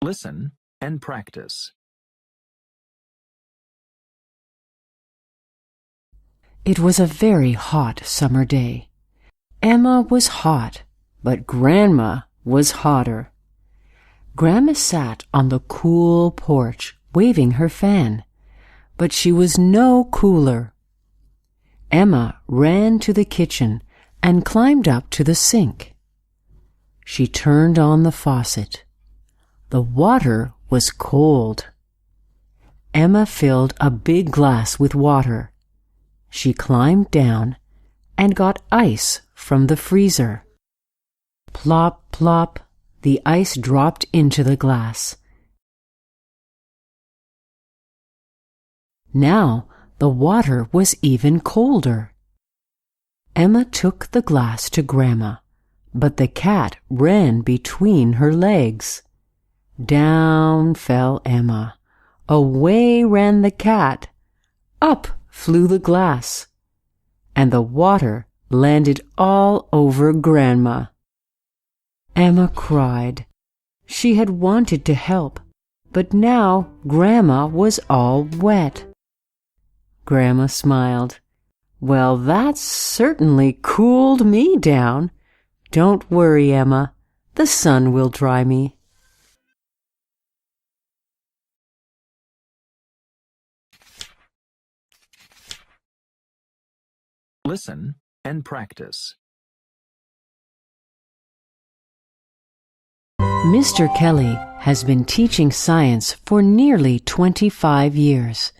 Listen and practice. It was a very hot summer day. Emma was hot, but Grandma was hotter. Grandma sat on the cool porch, waving her fan, but she was no cooler. Emma ran to the kitchen and climbed up to the sink. She turned on the faucet. The water was cold. Emma filled a big glass with water. She climbed down and got ice from the freezer. Plop, plop, the ice dropped into the glass. Now the water was even colder. Emma took the glass to Grandma, but the cat ran between her legs. Down fell Emma. Away ran the cat. Up flew the glass, and the water landed all over Grandma. Emma cried. She had wanted to help, but now Grandma was all wet. Grandma smiled. Well, that certainly cooled me down. Don't worry, Emma. The sun will dry me. Listen and practice. Mr. Kelly has been teaching science for nearly 25 years.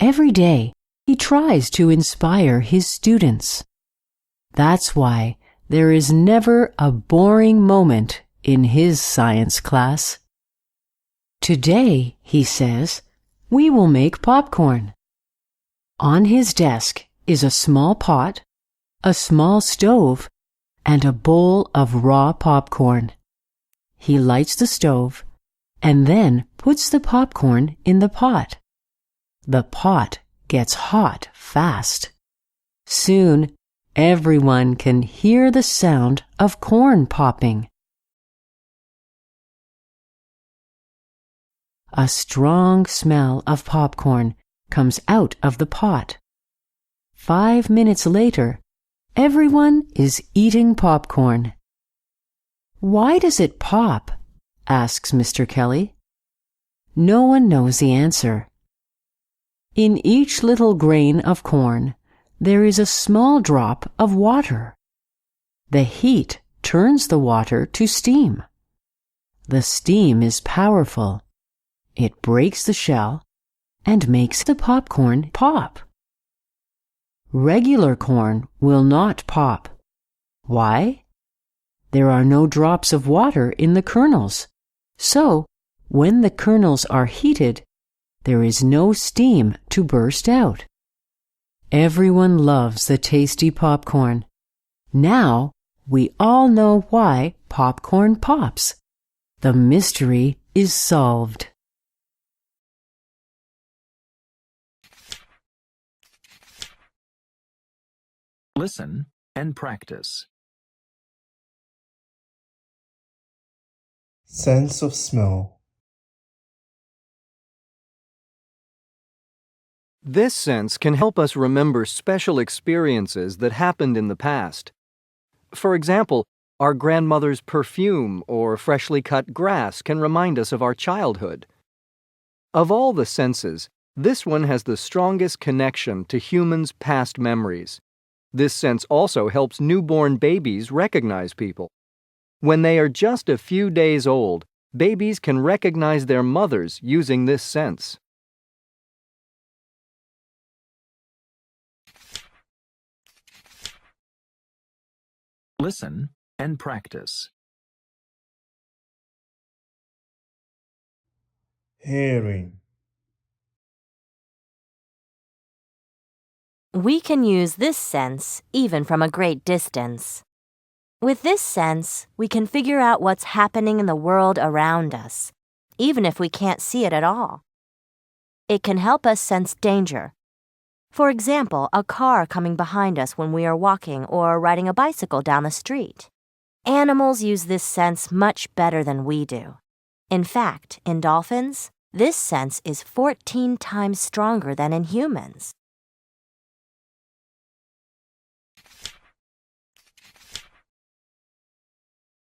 Every day, he tries to inspire his students. That's why there is never a boring moment in his science class. Today, he says, we will make popcorn. On his desk is a small pot, a small stove, and a bowl of raw popcorn. He lights the stove and then puts the popcorn in the pot. The pot gets hot fast. Soon, everyone can hear the sound of corn popping. A strong smell of popcorn comes out of the pot. 5 minutes later, everyone is eating popcorn. Why does it pop? Asks Mr. Kelly. No one knows the answer. In each little grain of corn, there is a small drop of water. The heat turns the water to steam. The steam is powerful. It breaks the shell and makes the popcorn pop. Regular corn will not pop. Why? There are no drops of water in the kernels. So, when the kernels are heated, there is no steam to burst out. Everyone loves the tasty popcorn. Now, we all know why popcorn pops. The mystery is solved. Listen and practice. Sense of smell. This sense can help us remember special experiences that happened in the past. For example, our grandmother's perfume or freshly cut grass can remind us of our childhood. Of all the senses, this one has the strongest connection to humans' past memories. This sense also helps newborn babies recognize people. When they are just a few days old, babies can recognize their mothers using this sense. Listen and practice. Hearing. We can use this sense even from a great distance. With this sense, we can figure out what's happening in the world around us, even if we can't see it at all. It can help us sense danger. For example, a car coming behind us when we are walking or riding a bicycle down the street. Animals use this sense much better than we do. In fact, in dolphins, this sense is 14 times stronger than in humans.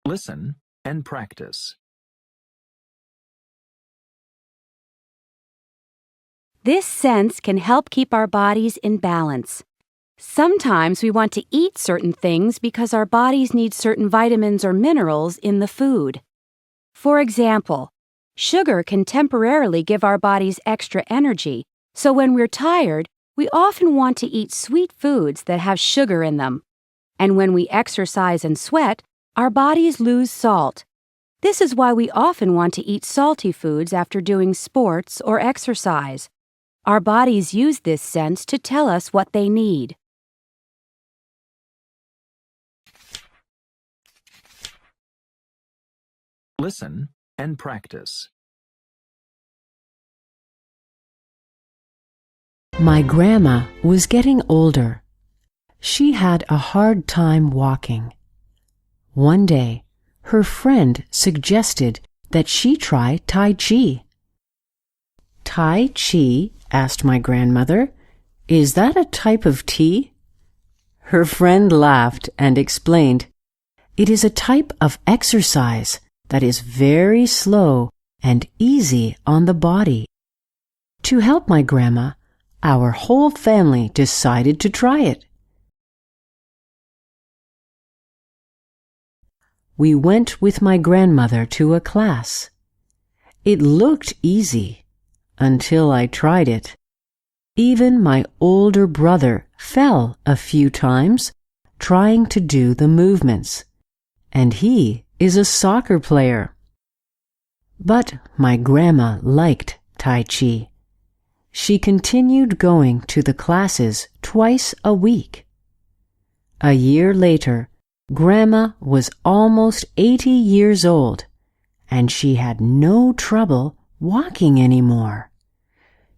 Listen and practice. This sense can help keep our bodies in balance. Sometimes we want to eat certain things because our bodies need certain vitamins or minerals in the food. For example, sugar can temporarily give our bodies extra energy, so when we're tired, we often want to eat sweet foods that have sugar in them. And when we exercise and sweat, our bodies lose salt. This is why we often want to eat salty foods after doing sports or exercise. Our bodies use this sense to tell us what they need. Listen and practice. My grandma was getting older. She had a hard time walking. One day, her friend suggested that she try Tai Chi. Tai Chi? Asked my grandmother. Is that a type of tea? Her friend laughed and explained, it is a type of exercise that is very slow and easy on the body. To help my grandma, our whole family decided to try it. We went with my grandmother to a class. It looked easy until I tried it. Even my older brother fell a few times trying to do the movements, and he is a soccer player. But my grandma liked Tai Chi. She continued going to the classes twice a week. A year later, Grandma was almost 80 years old, and she had no trouble walking anymore.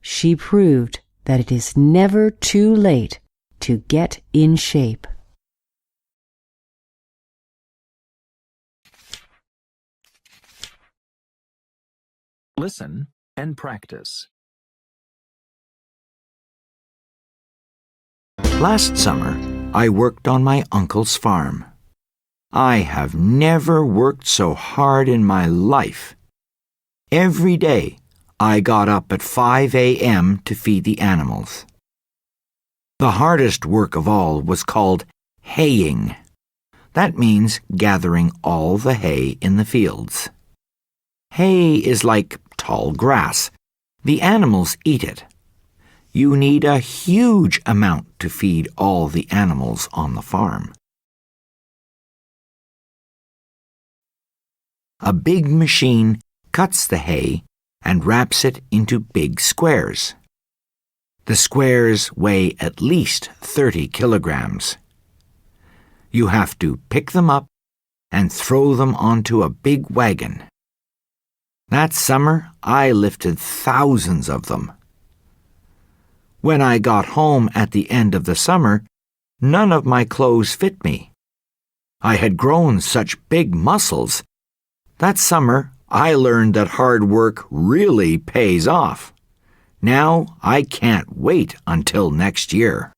She proved that it is never too late to get in shape. Listen and practice. Last summer, I worked on my uncle's farm. I have never worked so hard in my life. Every day, I got up at 5 a.m. to feed the animals. The hardest work of all was called haying. That means gathering all the hay in the fields. Hay is like tall grass. The animals eat it. You need a huge amount to feed all the animals on the farm. A big machine cuts the hay and wraps it into big squares. The squares weigh at least 30 kilograms. You have to pick them up and throw them onto a big wagon. That summer, I lifted thousands of them. When I got home at the end of the summer, none of my clothes fit me. I had grown such big muscles. That summer, I learned that hard work really pays off. Now I can't wait until next year.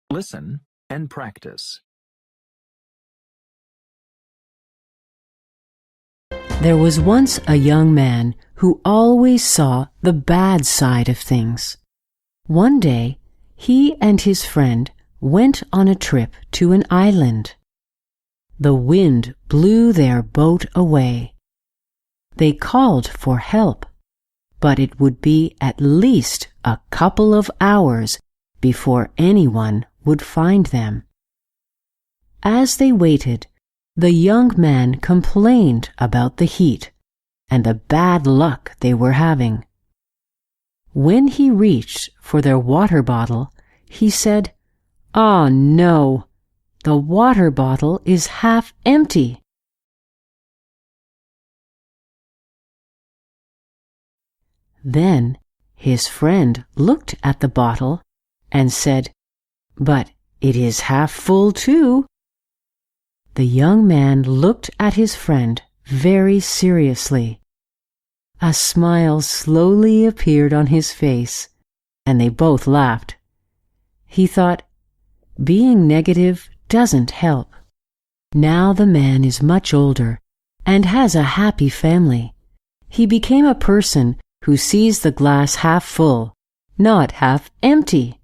Listen and practice. There was once a young man who always saw the bad side of things. One day, he and his friend went on a trip to an island. The wind blew their boat away. They called for help, but it would be at least a couple of hours before anyone would find them. As they waited, the young man complained about the heat and the bad luck they were having. When he reached for their water bottle, he said, "Ah, no, the water bottle is half empty." Then his friend looked at the bottle and said, "But It is half full too. The young man looked at his friend very seriously. A smile slowly appeared on his face, and they both laughed. He thought, being negative doesn't help. Now the man is much older and has a happy family. He became a person who sees the glass half full, not half empty.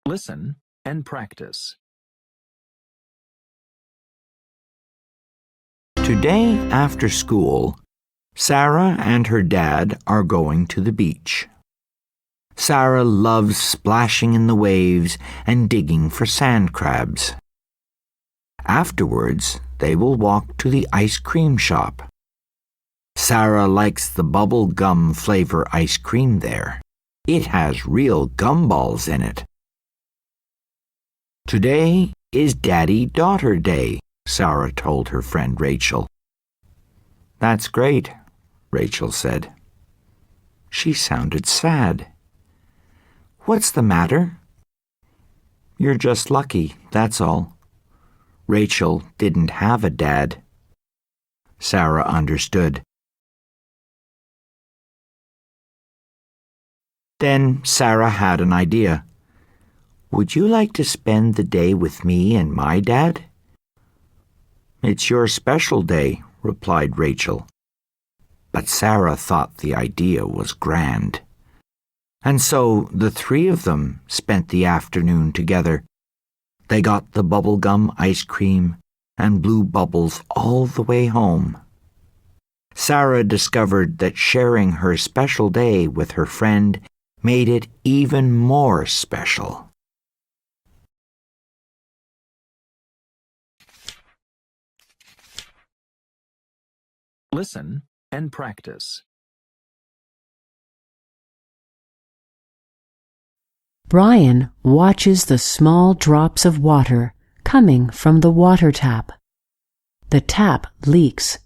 Listen and practice. Today after school, Sarah and her dad are going to the beach. Sarah loves splashing in the waves and digging for sand crabs. Afterwards, they will walk to the ice cream shop. Sarah likes the bubble gum flavor ice cream there. It has real gumballs in it. Today is Daddy-Daughter Day, Sarah told her friend Rachel. That's great, Rachel said. She sounded sad. What's the matter? You're just lucky, that's all. Rachel didn't have a dad. Sarah understood. Then Sarah had an idea. Would you like to spend the day with me and my dad? It's your special day, replied Rachel. But Sarah thought the idea was grand. And so the three of them spent the afternoon together. They got the bubblegum ice cream and blew bubbles all the way home. Sarah discovered that sharing her special day with her friend made it even more special. Listen and practice. Brian watches the small drops of water coming from the water tap. The tap leaks.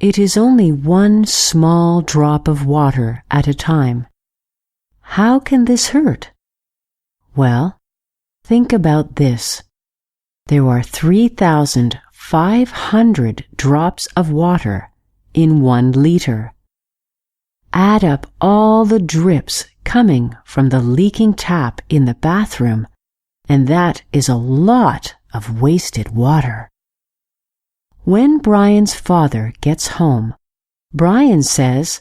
It is only one small drop of water at a time. How can this hurt? Well, think about this. There are 3,500 drops of water in 1 liter. Add up all the drips coming from the leaking tap in the bathroom, and that is a lot of wasted water. When Brian's father gets home, Brian says,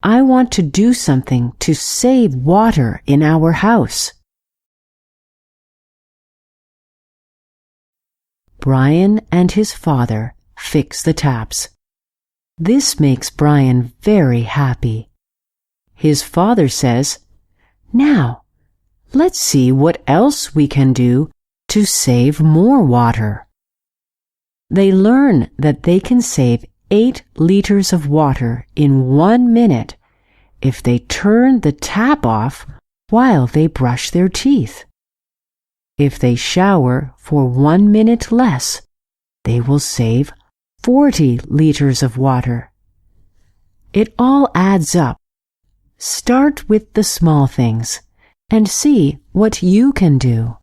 "I want to do something to save water in our house." Brian and his father fix the taps. This makes Brian very happy. His father says, "Now, let's see what else we can do to save more water." They learn that they can save 8 liters of water in 1 minute if they turn the tap off while they brush their teeth. If they shower for 1 minute less, they will save 40 liters of water. It all adds up. Start with the small things and see what you can do.